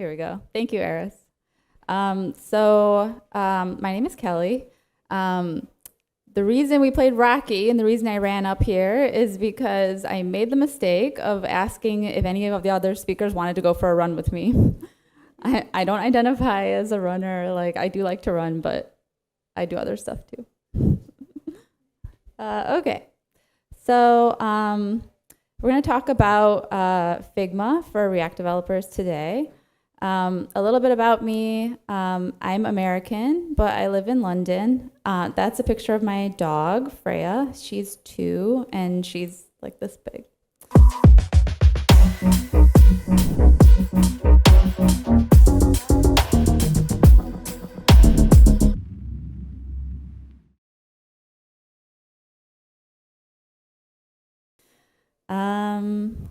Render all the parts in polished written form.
Here we go. Thank you, Eris. My name is Kelly. The reason we played Rocky and the reason I ran up here is because I made the mistake of asking if any of the other speakers wanted to go for a run with me. I don't identify as a runner. Like, I do like to run, but I do other stuff too. Okay, so we're going to talk about Figma for React developers today. A little bit about me. I'm American, but I live in London. That's a picture of my dog, Freya. She's 2, and she's like this big.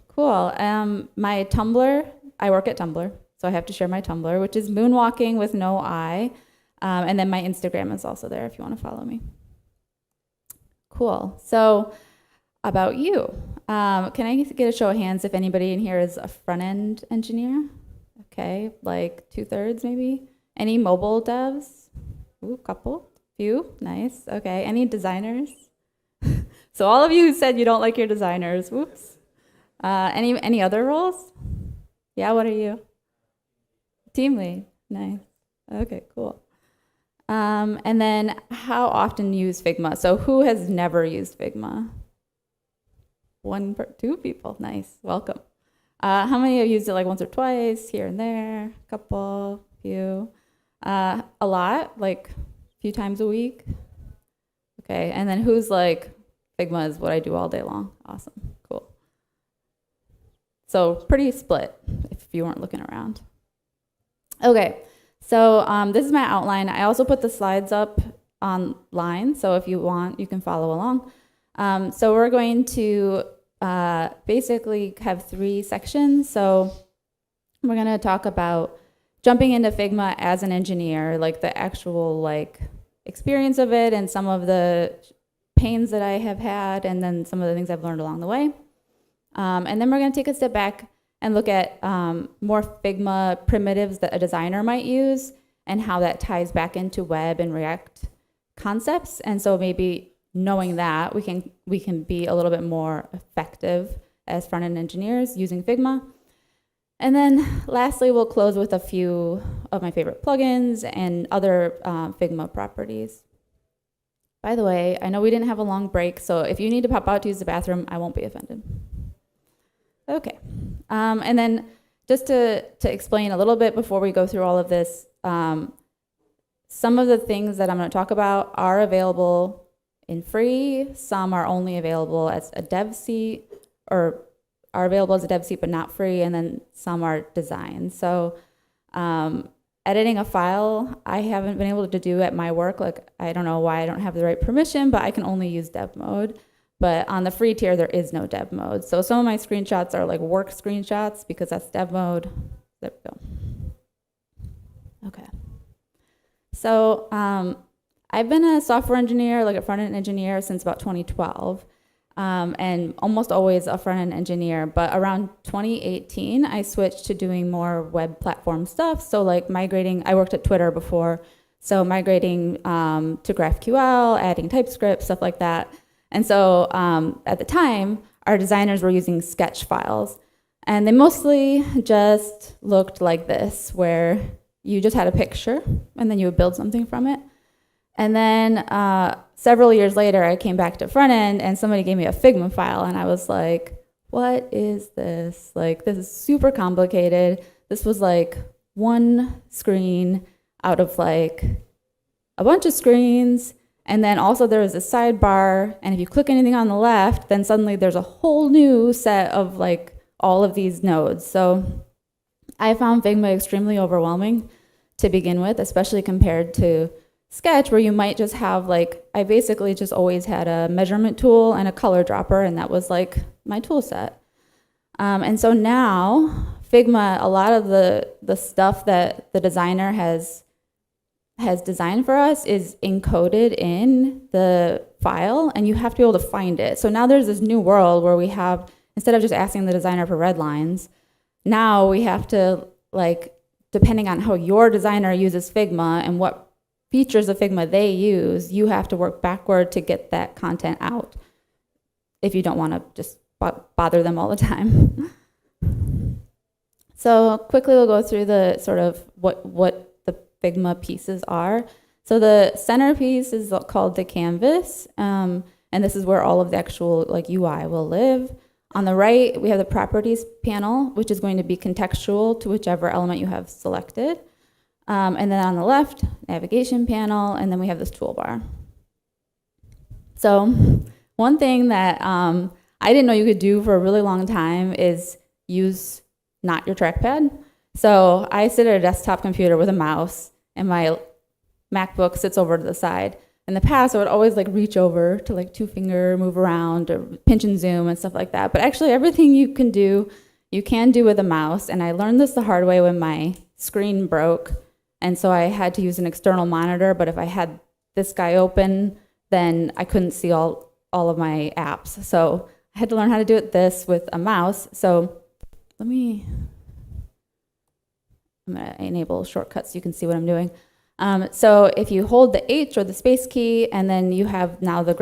Cool. My Tumblr, I work at Tumblr, so I have to share my Tumblr, which is moonwalking with no I. And then my Instagram is also there if you want to follow me. Cool. So about you. Can I get a show of hands if anybody in here is a front-end engineer? Okay, like 2/3 maybe. Any mobile devs? Ooh, couple, few, nice. Okay, any designers? So all of you who said you don't like your designers, whoops. Any other roles? Yeah, what are you? Team lead, nice. Okay, cool. And then how often use Figma? So who has never used Figma? 2 people, nice, welcome. How many have used it like once or twice, here and there, couple, few? A lot, like a few times a week? Okay, and then who's like, Figma is what I do all day long? Awesome, cool. So pretty split if you weren't looking around. Okay, so this is my outline. I also put the slides up online, so if you want, you can follow along. So we're going to basically have 3 sections. So we're gonna talk about jumping into Figma as an engineer, like the actual like experience of it and some of the pains that I have had, and then some of the things I've learned along the way. And then we're going to take a step back and look at more Figma primitives that a designer might use and how that ties back into web and React concepts. And so maybe knowing that, we can be a little bit more effective as front-end engineers using Figma. And then lastly, we'll close with a few of my favorite plugins and other Figma properties. By the way, I know we didn't have a long break, so if you need to pop out to use the bathroom, I won't be offended. Okay, and then just to explain a little bit before we go through all of this, some of the things that I'm going to talk about are available in free. Some are only available as a dev seat, or are available as a dev seat but not free, and then some are designed. So editing a file, I haven't been able to do at my work. Like, I don't know why I don't have the right permission, but I can only use dev mode. But on the free tier, there is no dev mode. So some of my screenshots are like work screenshots because that's dev mode. There we go. Okay. So I've been a software engineer, like a front-end engineer, since about 2012. And almost always a front-end engineer, but around 2018, I switched to doing more web platform stuff. So like migrating, I worked at Twitter before, so migrating to GraphQL, adding TypeScript, stuff like that. And so at the time, our designers were using sketch files, and they mostly just looked like this, where you just had a picture, and then you would build something from it. And then several years later, I came back to front end, and somebody gave me a Figma file, and I was like, what is this? Like, this is super complicated. This was like one screen out of like a bunch of screens. And then also there was a sidebar, and if you click anything on the left, then suddenly there's a whole new set of like all of these nodes. So I found Figma extremely overwhelming to begin with, especially compared to Sketch, where you might just have like, I basically just always had a measurement tool and a color dropper, and that was like my tool set. And so now Figma, a lot of the stuff that the designer has designed for us is encoded in the file, and you have to be able to find it. So now there's this new world where we have, instead of just asking the designer for red lines, now we have to like depending on how your designer uses Figma and what features of Figma they use, you have to work backward to get that content out if you don't want to just bother them all the time. So quickly we'll go through the sort of what the Figma pieces are. So the centerpiece is called the canvas, and this is where all of the actual like UI will live. On the right, we have the properties panel, which is going to be contextual to whichever element you have selected. And then on the left, navigation panel, and then we have this toolbar. So one thing that I didn't know you could do for a really long time is use not your trackpad. So I sit at a desktop computer with a mouse, and my MacBook sits over to the side. In the past, I would always like reach over to like 2-finger move around or pinch and zoom and stuff like that. But actually everything you can do with a mouse. And I learned this the hard way when my screen broke. And so I had to use an external monitor. But if I had this guy open, then I couldn't see all of my apps. So I had to learn how to do this with a mouse. So I'm gonna enable shortcuts so you can see what I'm doing. So if you hold the H or the space key, and then you have now the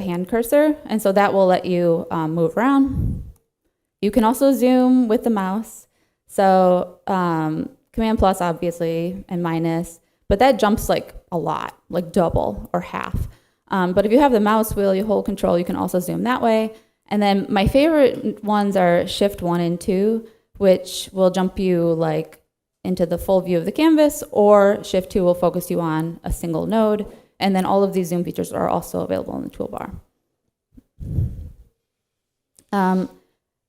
hand cursor, and so that will let you move around. You can also zoom with the mouse. So Command plus, obviously, and minus, but that jumps like a lot, like double or half. But if you have the mouse wheel, you hold Control, you can also zoom that way. And then my favorite ones are Shift 1 and 2, which will jump you like into the full view of the canvas, or Shift 2 will focus you on a single node. And then all of these zoom features are also available in the toolbar.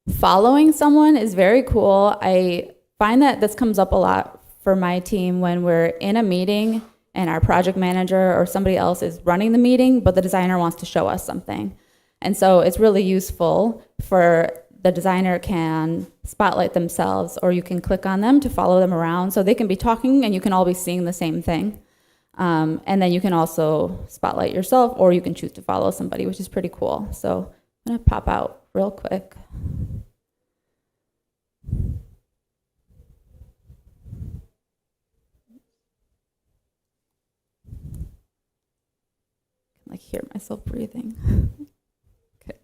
Following someone is very cool. I find that this comes up a lot for my team when we're in a meeting and our project manager or somebody else is running the meeting, but the designer wants to show us something. And so it's really useful for the designer can spotlight themselves, or you can click on them to follow them around. So they can be talking and you can all be seeing the same thing. And then you can also spotlight yourself, or you can choose to follow somebody, which is pretty cool. So I'm gonna pop out real quick. I can like hear myself breathing. Okay.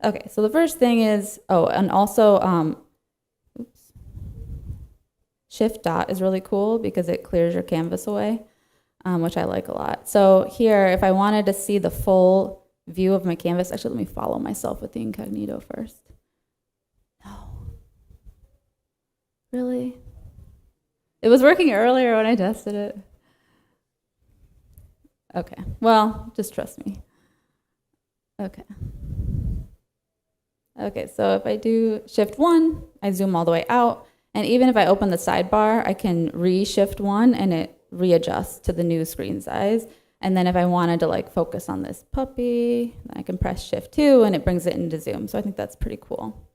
Okay, so the first thing is, and also, Shift dot is really cool because it clears your canvas away, which I like a lot. So here, if I wanted to see the full view of my canvas, actually let me follow myself with the incognito first. No. Really? It was working earlier when I tested it. Okay, well, just trust me. Okay. Okay, so if I do Shift 1, I zoom all the way out. And even if I open the sidebar, I can re-Shift 1 and it readjusts to the new screen size. And then if I wanted to like focus on this puppy, I can press Shift 2 and it brings it into zoom. So I think that's pretty cool.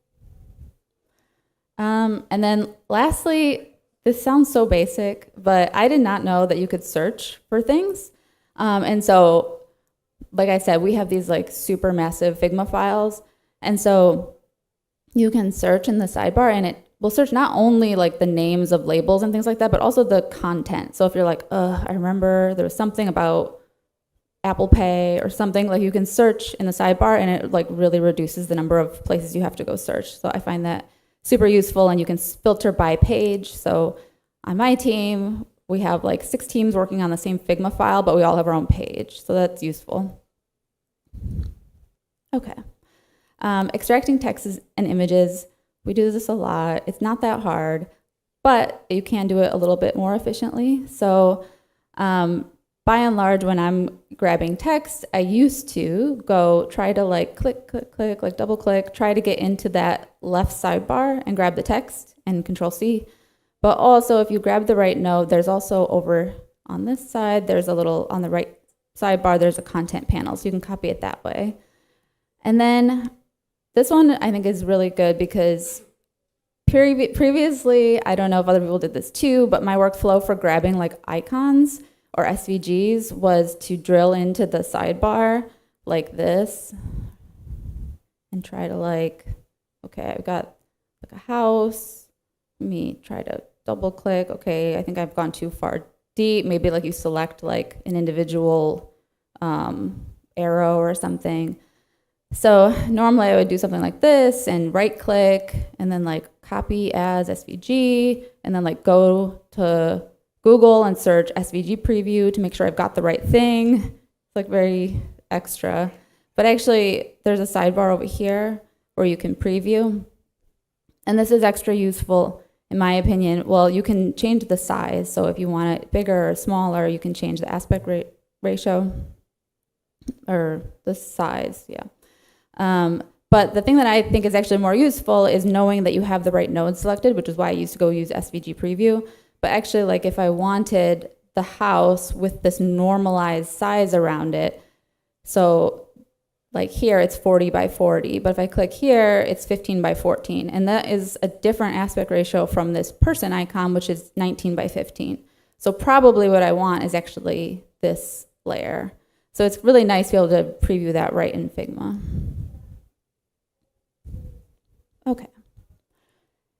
And then lastly, this sounds so basic, but I did not know that you could search for things. And so, like I said, we have these like super massive Figma files. And so you can search in the sidebar and it will search not only like the names of labels and things like that, but also the content. So if you're like, I remember there was something about Apple Pay or something, like you can search in the sidebar and it like really reduces the number of places you have to go search. So I find that super useful, and you can filter by page. So on my team, we have like 6 teams working on the same Figma file, but we all have our own page. So that's useful. Okay. Extracting text and images. We do this a lot. It's not that hard, but you can do it a little bit more efficiently. So by and large, when I'm grabbing text, I used to go try to like click, like double click, try to get into that left sidebar and grab the text and Control C. But also if you grab the right node, there's also over on this side, there's a little, on the right sidebar, there's a content panel. So you can copy it that way. And then this one I think is really good because previously, I don't know if other people did this too, but my workflow for grabbing like icons or SVGs was to drill into the sidebar like this and try to like, okay, I've got like a house. Let me try to double click. Okay, I think I've gone too far deep. Maybe like you select like an individual arrow or something. So normally I would do something like this and right click and then like copy as SVG and then like go to Google and search SVG preview to make sure I've got the right thing. It's like very extra. But actually there's a sidebar over here where you can preview. And this is extra useful in my opinion. Well, you can change the size. So if you want it bigger or smaller, you can change the aspect ratio or the size, yeah. But the thing that I think is actually more useful is knowing that you have the right node selected, which is why I used to go use SVG preview. But actually, like if I wanted the house with this normalized size around it, so like here it's 40 by 40, but if I click here, it's 15 by 14. And that is a different aspect ratio from this person icon, which is 19 by 15. So probably what I want is actually this layer. So it's really nice to be able to preview that right in Figma. Okay.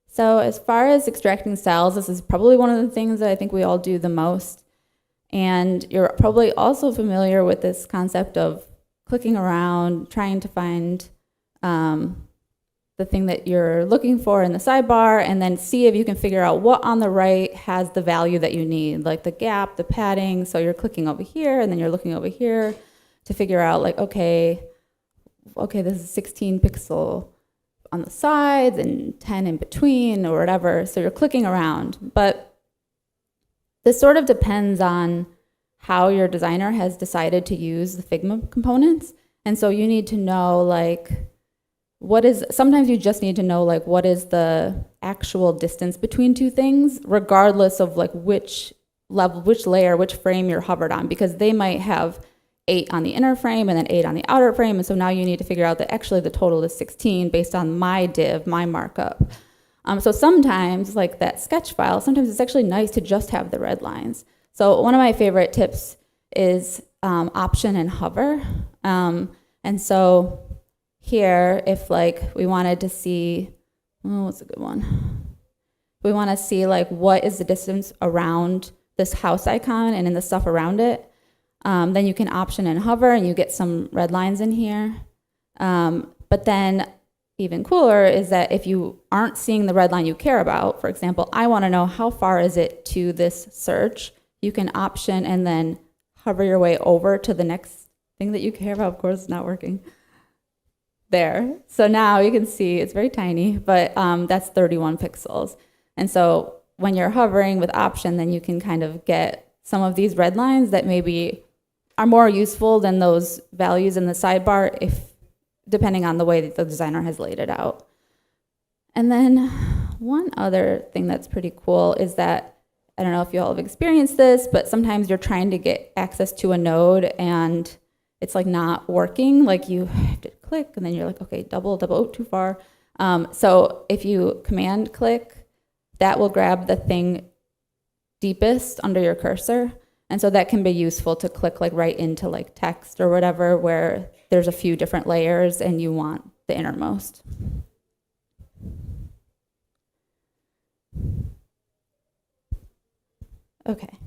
So as far as extracting styles, this is probably one of the things that I think we all do the most. And you're probably also familiar with this concept of clicking around, trying to find the thing that you're looking for in the sidebar, and then see if you can figure out what on the right has the value that you need, like the gap, the padding. So you're clicking over here, and then you're looking over here to figure out like, okay, this is 16 pixel on the sides and 10 in between or whatever. So you're clicking around. But this sort of depends on how your designer has decided to use the Figma components. And so you need to know like, sometimes you just need to know like what is the actual distance between two things, regardless of like which level, which layer, which frame you're hovered on, because they might have 8 on the inner frame and then 8 on the outer frame. And so now you need to figure out that actually the total is 16 based on my div, my markup. So sometimes like that sketch file, sometimes it's actually nice to just have the red lines. So one of my favorite tips is option and hover. And so here, if like we wanted to see, what's a good one? We want to see like what is the distance around this house icon and in the stuff around it. Then you can option and hover and you get some red lines in here. But then even cooler is that if you aren't seeing the red line you care about, for example, I want to know how far is it to this search, you can option and then hover your way over to the next thing that you care about. Of course, it's not working. There. So now you can see it's very tiny, but that's 31 pixels. And so when you're hovering with option, then you can kind of get some of these red lines that maybe are more useful than those values in the sidebar, depending on the way that the designer has laid it out. And then one other thing that's pretty cool is that, I don't know if you all have experienced this, but sometimes you're trying to get access to a node and it's like not working, like you have to click and then you're like, okay, double, oh, too far. So if you command click, that will grab the thing deepest under your cursor. And so that can be useful to click like right into like text or whatever where there's a few different layers and you want the innermost. Okay.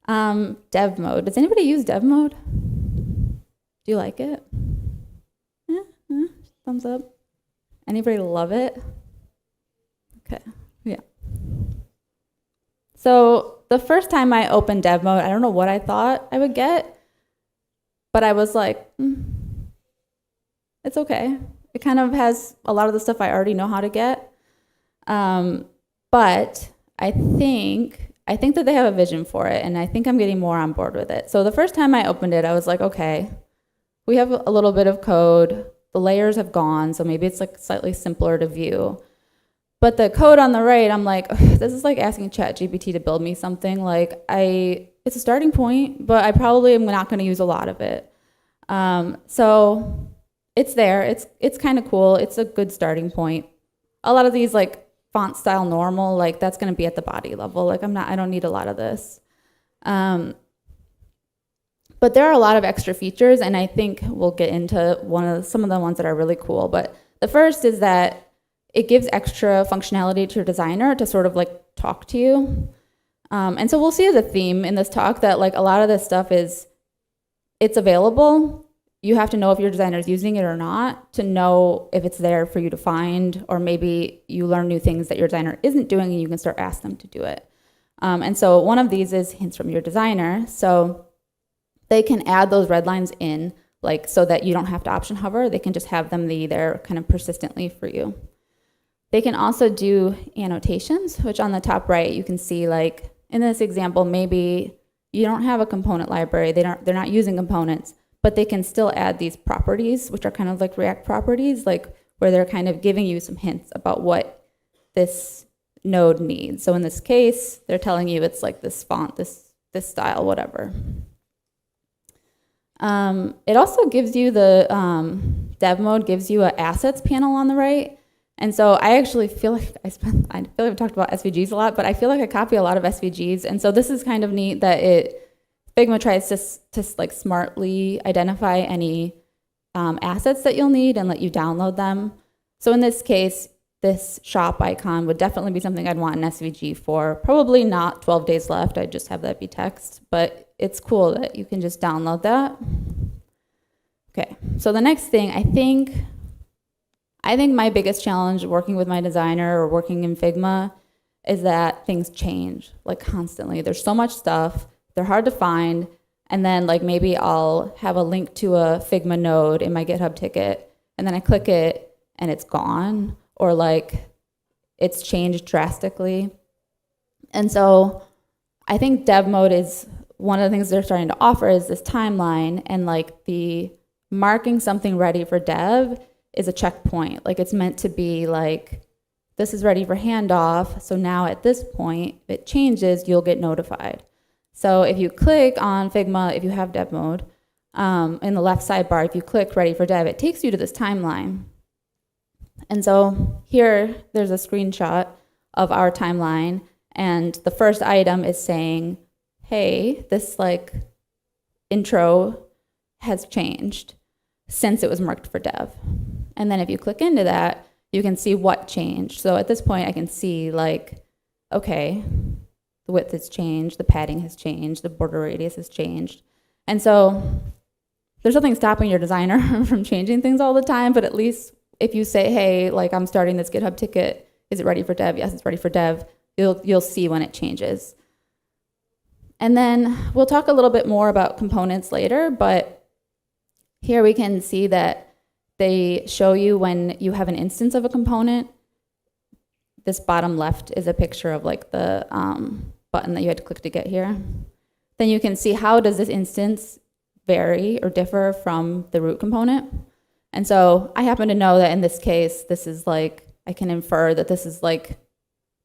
Dev mode. Does anybody use dev mode? Do you like it? Yeah, thumbs up. Anybody love it? Okay, yeah. So the first time I opened dev mode, I don't know what I thought I would get, but I was like, it's okay. It kind of has a lot of the stuff I already know how to get. But I think that they have a vision for it, and I think I'm getting more on board with it. So the first time I opened it, I was like, okay, we have a little bit of code. The layers have gone, so maybe it's like slightly simpler to view. But the code on the right, I'm like, this is like asking ChatGPT to build me something. Like it's a starting point, but I probably am not going to use a lot of it. So it's there. It's kind of cool. It's a good starting point. A lot of these like font style normal, like that's going to be at the body level. Like I don't need a lot of this. But there are a lot of extra features, and I think we'll get into some of the ones that are really cool. But The first is that it gives extra functionality to your designer to sort of like talk to you. And so we'll see as a theme in this talk that like a lot of this stuff it's available. You have to know if your designer is using it or not to know if it's there for you to find, or maybe you learn new things that your designer isn't doing and you can start asking them to do it. And so one of these is hints from your designer. So they can add those red lines in, like so that you don't have to option hover. They can just have them be there kind of persistently for you. They can also do annotations, which on the top right, you can see like in this example, maybe you don't have a component library. They're not using components, but they can still add these properties, which are kind of like React properties, like where they're kind of giving you some hints about what this node needs. So in this case, they're telling you it's like this font, this style, whatever. It also gives you the dev mode gives you an assets panel on the right. And so I actually feel like I feel like I've talked about SVGs a lot, but I feel like I copy a lot of SVGs. And so this is kind of neat that Figma tries to like smartly identify any assets that you'll need and let you download them. So in this case, this shop icon would definitely be something I'd want an SVG for. Probably not 12 days left. I'd just have that be text, but it's cool that you can just download that. Okay, so the next thing, I think my biggest challenge working with my designer or working in Figma is that things change like constantly. There's so much stuff, they're hard to find, and then like maybe I'll have a link to a Figma node in my GitHub ticket, and then I click it and it's gone, or like it's changed drastically. And so I think dev mode is one of the things they're starting to offer is this timeline, and like the marking something ready for dev is a checkpoint. Like it's meant to be like, this is ready for handoff. So now at this point, if it changes, you'll get notified. So if you click on Figma, if you have dev mode, in the left sidebar, if you click ready for dev, it takes you to this timeline. And so here, there's a screenshot of our timeline. And the first item is saying, hey, this like intro has changed since it was marked for dev. And then if you click into that, you can see what changed. So at this point, I can see like, okay, the width has changed, the padding has changed, the border radius has changed. And so there's nothing stopping your designer from changing things all the time, but at least if you say, hey, like I'm starting this GitHub ticket, is it ready for dev? Yes, it's ready for dev. You'll see when it changes. And then we'll talk a little bit more about components later, but here we can see that they show you when you have an instance of a component. This bottom left is a picture of like the button that you had to click to get here. Then you can see how does this instance vary or differ from the root component. And so I happen to know that in this case, this is like, I can infer that this is like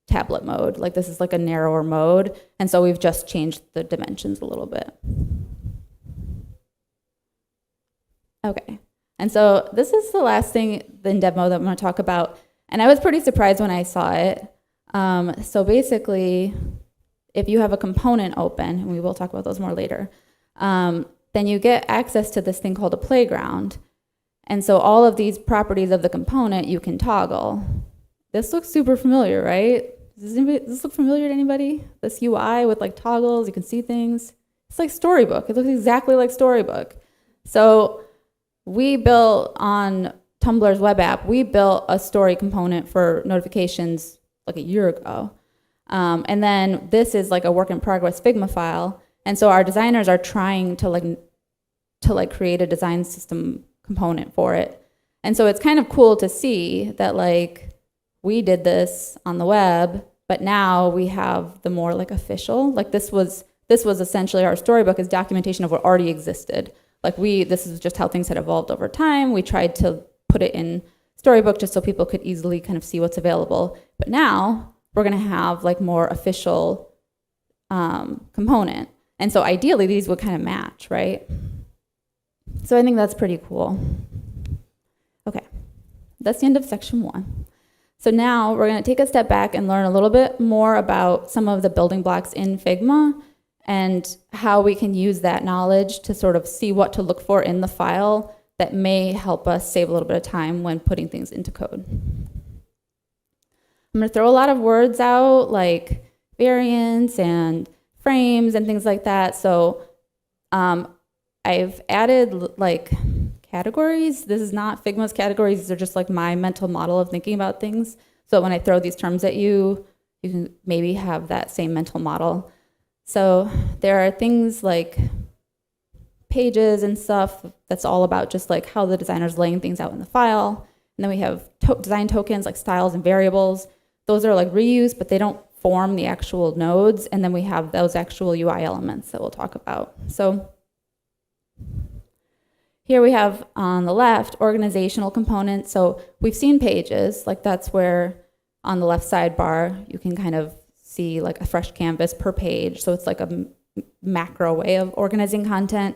tablet mode, like this is like a narrower mode. And so we've just changed the dimensions a little bit. Okay. And so this is the last thing in dev mode that I'm going to talk about. And I was pretty surprised when I saw it. So basically, if you have a component open, and we will talk about those more later, then you get access to this thing called a playground. And so all of these properties of the component you can toggle. This looks super familiar, right? Does this look familiar to anybody? This UI with like toggles, you can see things. It's like Storybook. It looks exactly like Storybook. So we built on Tumblr's web app, we built a story component for notifications like a year ago. And then this is like a work in progress Figma file. And so our designers are trying to create a design system component for it. And so it's kind of cool to see that like we did this on the web, but now we have the more like official, like this was essentially our Storybook is documentation of what already existed. Like this is just how things had evolved over time. We tried to put it in Storybook just so people could easily kind of see what's available. But now we're going to have like more official component. And so ideally these would kind of match, right? So I think that's pretty cool. Okay, that's the end of section 1. So now we're going to take a step back and learn a little bit more about some of the building blocks in Figma and how we can use that knowledge to sort of see what to look for in the file that may help us save a little bit of time when putting things into code. I'm going to throw a lot of words out like variants and frames and things like that. So I've added like categories. This is not Figma's categories. These are just like my mental model of thinking about things. So when I throw these terms at you, you can maybe have that same mental model. So there are things like pages and stuff that's all about just like how the designer's laying things out in the file. And then we have design tokens like styles and variables. Those are like reused, but they don't form the actual nodes. And then we have those actual UI elements that we'll talk about. So here we have on the left organizational components. So we've seen pages, like that's where on the left sidebar you can kind of see like a fresh canvas per page. So it's like a macro way of organizing content.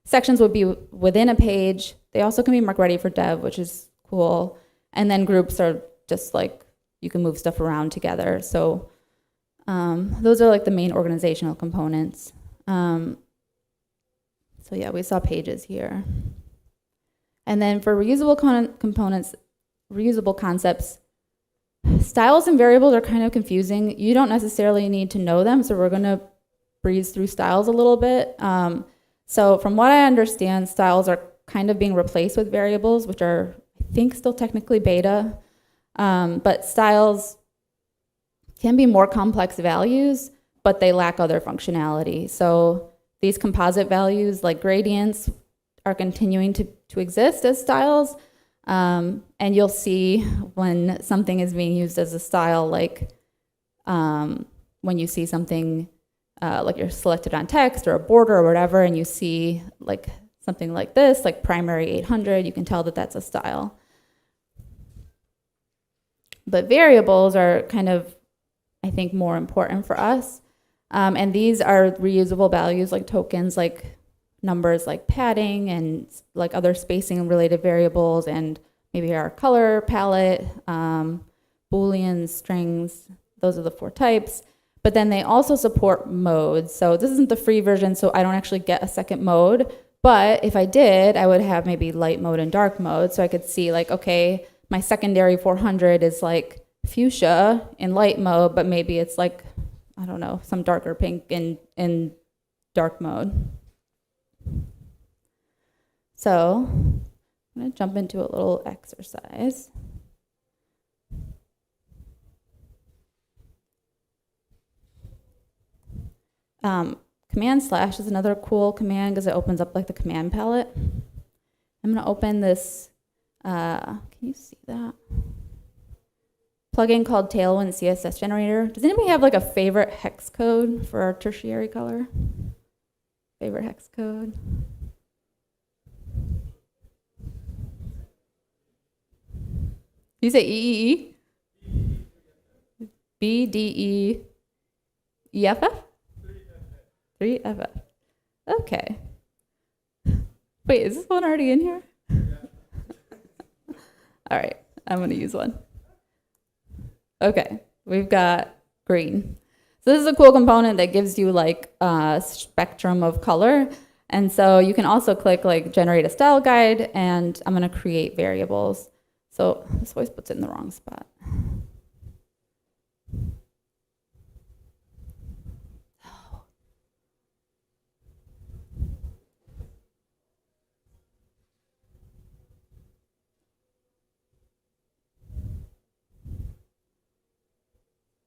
Sections would be within a page. They also can be marked ready for dev, which is cool. And then groups are just like you can move stuff around together. So those are like the main organizational components. So yeah, we saw pages here. And then for reusable components, reusable concepts, styles and variables are kind of confusing. You don't necessarily need to know them, so we're going to breeze through styles a little bit. So from what I understand, styles are kind of being replaced with variables, which are, I think, still technically beta. But styles can be more complex values, but they lack other functionality. So these composite values like gradients are continuing to exist as styles. And you'll see when something is being used as a style, like when you see something like you're selected on text or a border or whatever, and you see like something like this, like primary 800, you can tell that that's a style. But variables are kind of, I think, more important for us. And these are reusable values like tokens, like numbers like padding and like other spacing related variables, and maybe our color palette, Booleans, strings. Those are the 4 types. But then they also support modes. So this isn't the free version, so I don't actually get a second mode. But if I did, I would have maybe light mode and dark mode. So I could see like, okay, my secondary 400 is like fuchsia in light mode, but maybe it's like, I don't know, some darker pink in dark mode. So I'm going to jump into a little exercise. Command / is another cool command because it opens up like the command palette. I'm going to open this, can you see that? Plugin called Tailwind CSS Generator. Does anybody have like a favorite hex code for our tertiary color? Favorite hex code? You say EEE? BDEEFF? 3FF. Okay. Wait, is this one already in here? All right, I'm going to use one. Okay, we've got green. So this is a cool component that gives you like a spectrum of color. And so you can also click like generate a style guide, and I'm going to create variables. So this always puts it in the wrong spot.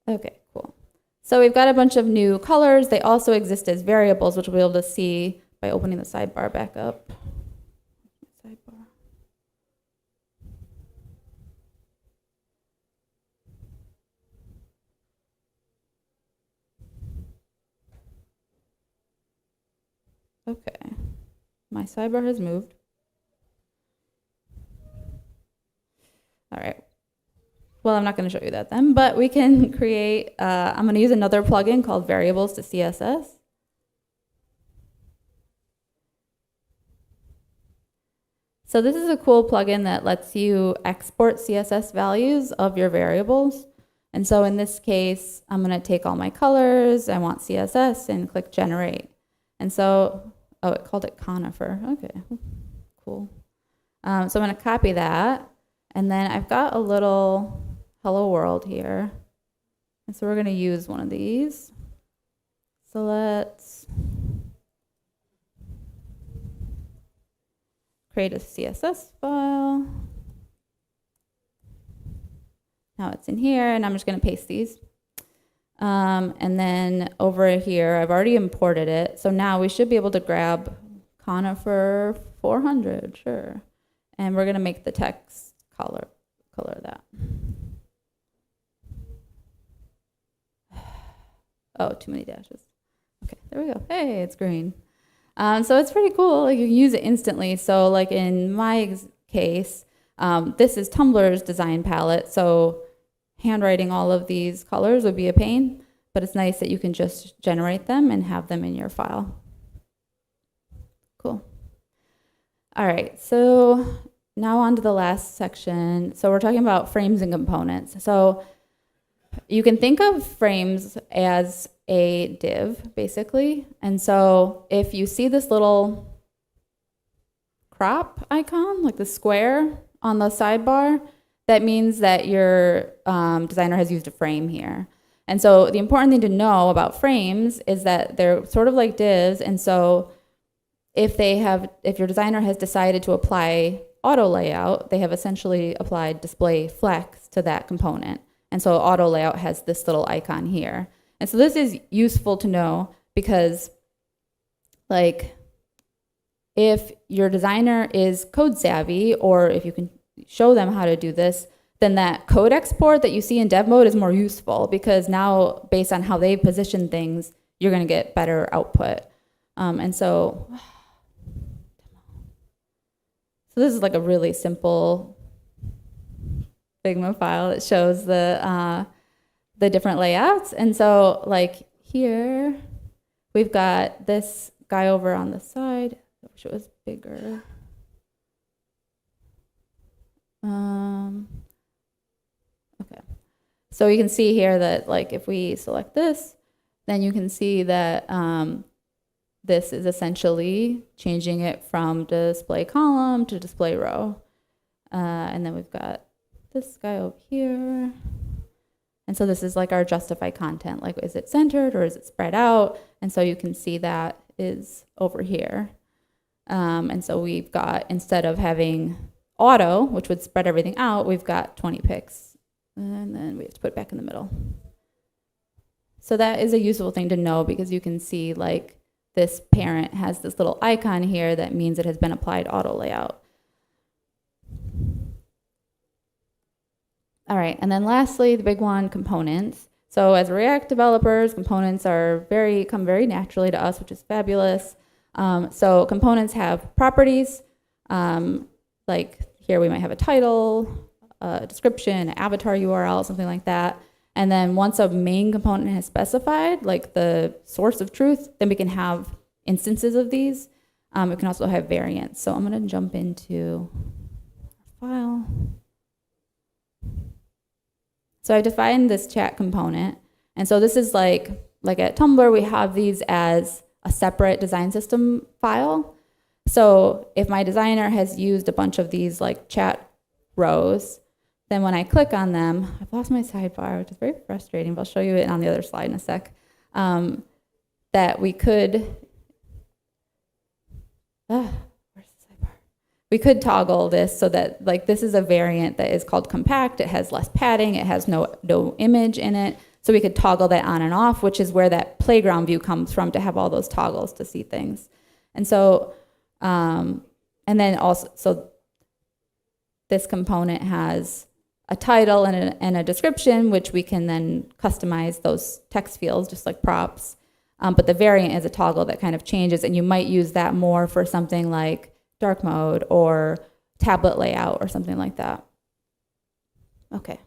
Okay, cool. So we've got a bunch of new colors. They also exist as variables, which we'll be able to see by opening the sidebar back up. Sidebar. Okay, my sidebar has moved. All right. Well, I'm not going to show you that then, but we can create, I'm going to use another plugin called Variables to CSS. So this is a cool plugin that lets you export CSS values of your variables. And so in this case, I'm going to take all my colors, I want CSS, and click generate. And so, oh, it called it conifer. Okay, cool. So I'm going to copy that. And then I've got a little hello world here. And so we're going to use one of these. So let's create a CSS file. Now it's in here, and I'm just going to paste these. And then over here, I've already imported it. So now we should be able to grab conifer 400, sure. And we're going to make the text color that. Oh, too many dashes. Okay, there we go. Hey, it's green. So it's pretty cool. Like, you can use it instantly. So like in my case, this is Tumblr's design palette. So handwriting all of these colors would be a pain, but it's nice that you can just generate them and have them in your file. Cool. All right, so now on to the last section. So we're talking about frames and components. So you can think of frames as a div, basically. And so if you see this little crop icon, like the square on the sidebar, that means that your designer has used a frame here. And so the important thing to know about frames is that they're sort of like divs. And so if your designer has decided to apply auto layout, they have essentially applied display flex to that component. And so auto layout has this little icon here. And so this is useful to know because, like, if your designer is code savvy, or if you can show them how to do this, then that code export that you see in dev mode is more useful, because now, based on how they position things, you're going to get better output. And so this is like a really simple Figma file that shows the different layouts. And so, like, here we've got this guy over on the side. I wish it was bigger. Okay. So you can see here that, like, if we select this, then you can see that this is essentially changing it from display column to display row. And then we've got this guy over here. And so this is like our justify content. Like, is it centered or is it spread out? And so you can see that is over here. And so we've got, instead of having auto, which would spread everything out, we've got 20 pixels. And then we have to put it back in the middle. So that is a useful thing to know, because you can see, like, this parent has this little icon here that means it has been applied auto layout. All right, and then lastly, the big one, components. So as React developers, components come very naturally to us, which is fabulous. So components have properties. Like here we might have a title, a description, an avatar URL, something like that. And then once a main component has specified, like the source of truth, then we can have instances of these. We can also have variants. So I'm going to jump into our file. So I defined this chat component. And so this is like at Tumblr, we have these as a separate design system file. So if my designer has used a bunch of these like chat rows, then when I click on them, I've lost my sidebar, which is very frustrating, but I'll show you it on the other slide in a sec, that we could, where's the sidebar? We could toggle this so that, like, this is a variant that is called compact. It has less padding. It has no image in it. So we could toggle that on and off, which is where that playground view comes from, to have all those toggles to see things. And so, and then also, so this component has a title and a description, which we can then customize those text fields just like props. But the variant is a toggle that kind of changes, and you might use that more for something like dark mode or tablet layout or something like that. Okay,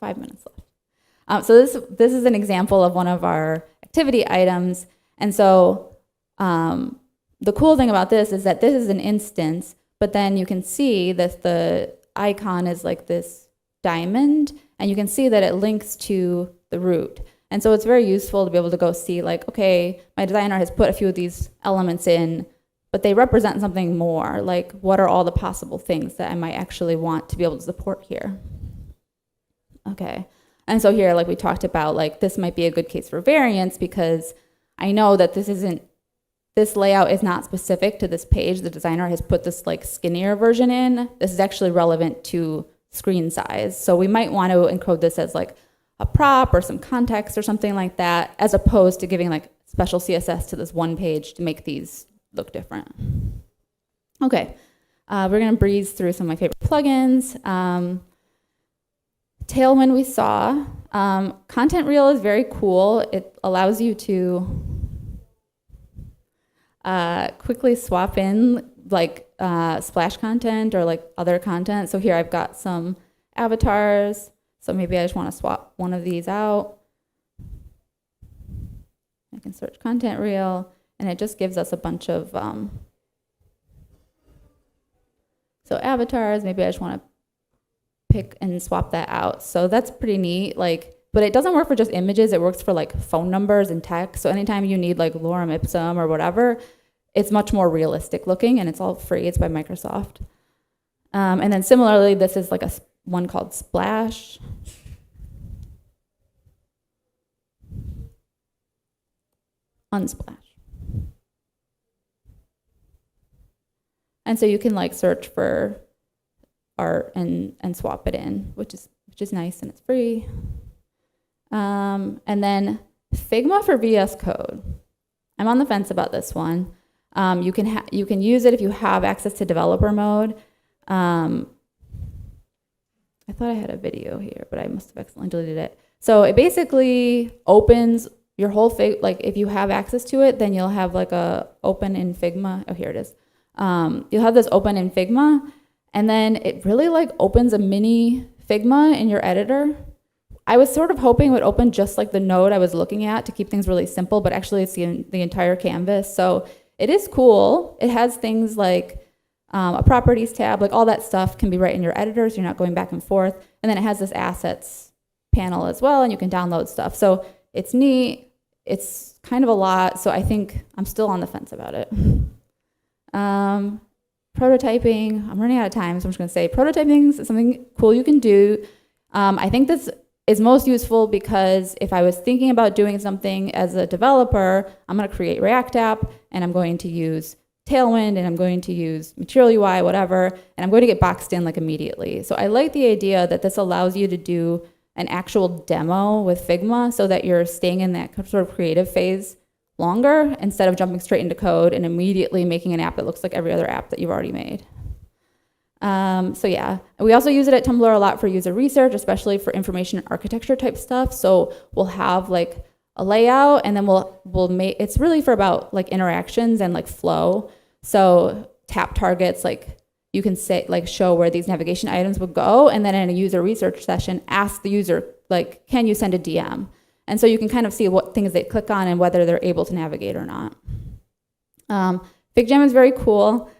5 minutes left. So this is an example of one of our activity items. And so the cool thing about this is that this is an instance, but then you can see that the icon is like this diamond, and you can see that it links to the root. And so it's very useful to be able to go see, like, okay, my designer has put a few of these elements in, but they represent something more, like what are all the possible things that I might actually want to be able to support here. Okay, and so here, like we talked about, like this might be a good case for variance because I know that this layout is not specific to this page. The designer has put this like skinnier version in. This is actually relevant to screen size. So we might want to encode this as like a prop or some context or something like that, as opposed to giving like special CSS to this one page to make these look different. Okay, we're gonna breeze through some of my favorite plugins. Tailwind we saw. Content reel is very cool. It allows you to quickly swap in like splash content or like other content. So here I've got some avatars. So maybe I just want to swap one of these out. I can search content reel, and it just gives us a bunch of so avatars. Maybe I just want to pick and swap that out. So that's pretty neat. Like, but it doesn't work for just images. It works for like phone numbers and text. So anytime you need like lorem ipsum or whatever, it's much more realistic looking, and it's all free. It's by Microsoft. And then similarly, this is like one called Splash. Unsplash. And so you can like search for art and swap it in, which is nice, and it's free. And then Figma for VS Code. I'm on the fence about this one. You can use it if you have access to developer mode. I thought I had a video here, but I must have accidentally deleted it. So it basically opens your whole like if you have access to it, then you'll have like a open in Figma. Oh, here it is. You'll have this open in Figma, and then it really like opens a mini Figma in your editor. I was sort of hoping it would open just like the node I was looking at to keep things really simple, but actually it's the entire canvas. So it is cool. It has things like a properties tab, like all that stuff can be right in your editor, so you're not going back and forth. And then it has this assets panel as well, and you can download stuff. So it's neat. It's kind of a lot, so I think I'm still on the fence about it. Prototyping, I'm running out of time, so I'm just gonna say prototyping is something cool you can do. I think this is most useful because if I was thinking about doing something as a developer, I'm gonna create React app, and I'm going to use Tailwind, and I'm going to use Material UI, whatever, and I'm going to get boxed in like immediately. So I like the idea that this allows you to do an actual demo with Figma so that you're staying in that sort of creative phase longer instead of jumping straight into code and immediately making an app that looks like every other app that you've already made. So yeah, we also use it at Tumblr a lot for user research, especially for information architecture type stuff. So we'll have like a layout, and then we'll make, it's really for about like interactions and like flow. So tap targets, like you can say, like show where these navigation items would go, and then in a user research session, ask the user, like, can you send a DM? And so you can kind of see what things they click on and whether they're able to navigate or not. FigJam is very cool.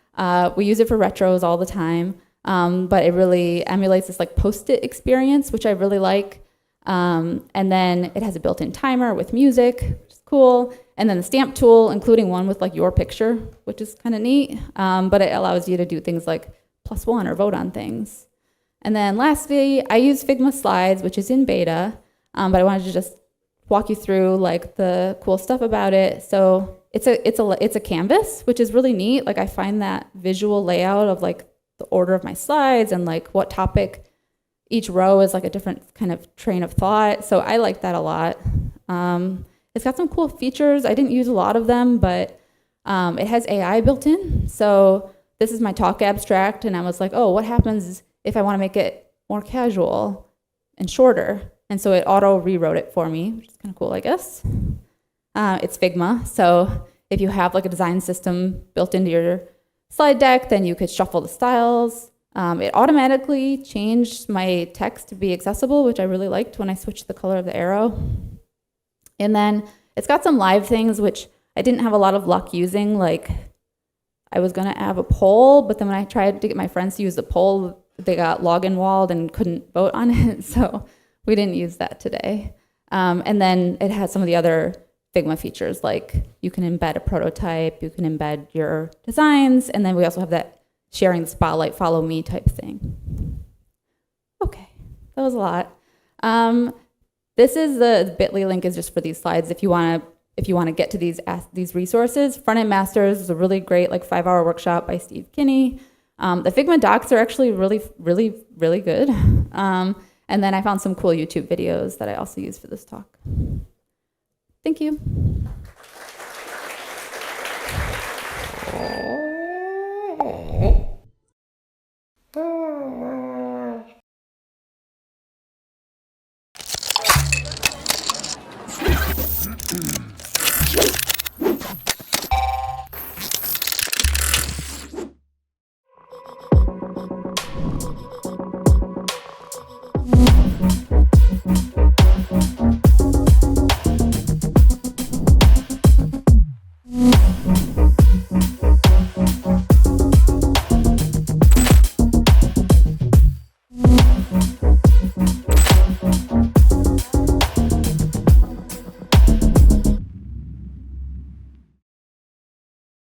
We use it for retros all the time, but it really emulates this like post-it experience, which I really like. And then it has a built-in timer with music, which is cool. And then the stamp tool, including one with like your picture, which is kind of neat. But it allows you to do things like +1 or vote on things. And then lastly, I use Figma Slides, which is in beta, but I wanted to just walk you through like the cool stuff about it. So it's a canvas, which is really neat. Like I find that visual layout of like the order of my slides and like what topic each row is like a different kind of train of thought. So I like that a lot. It's got some cool features. I didn't use a lot of them, but it has AI built in. So this is my talk abstract, and I was like, oh, what happens if I want to make it more casual and shorter? And so it auto rewrote it for me, which is kind of cool, I guess. It's Figma, so if you have like a design system built into your slide deck, then you could shuffle the styles. It automatically changed my text to be accessible, which I really liked when I switched the color of the arrow. And then it's got some live things, which I didn't have a lot of luck using. Like I was gonna have a poll, but then when I tried to get my friends to use the poll, they got login walled and couldn't vote on it. So we didn't use that today. And then it has some of the other Figma features, like you can embed a prototype, you can embed your designs, and then we also have that sharing the spotlight, follow me type thing. Okay, that was a lot. This is the bit.ly link is just for these slides. If you want to get to these resources, Front End Masters is a really great 5-hour workshop by Steve Kinney. The Figma docs are actually really, really, really good. And then I found some cool YouTube videos that I also use for this talk. Thank you.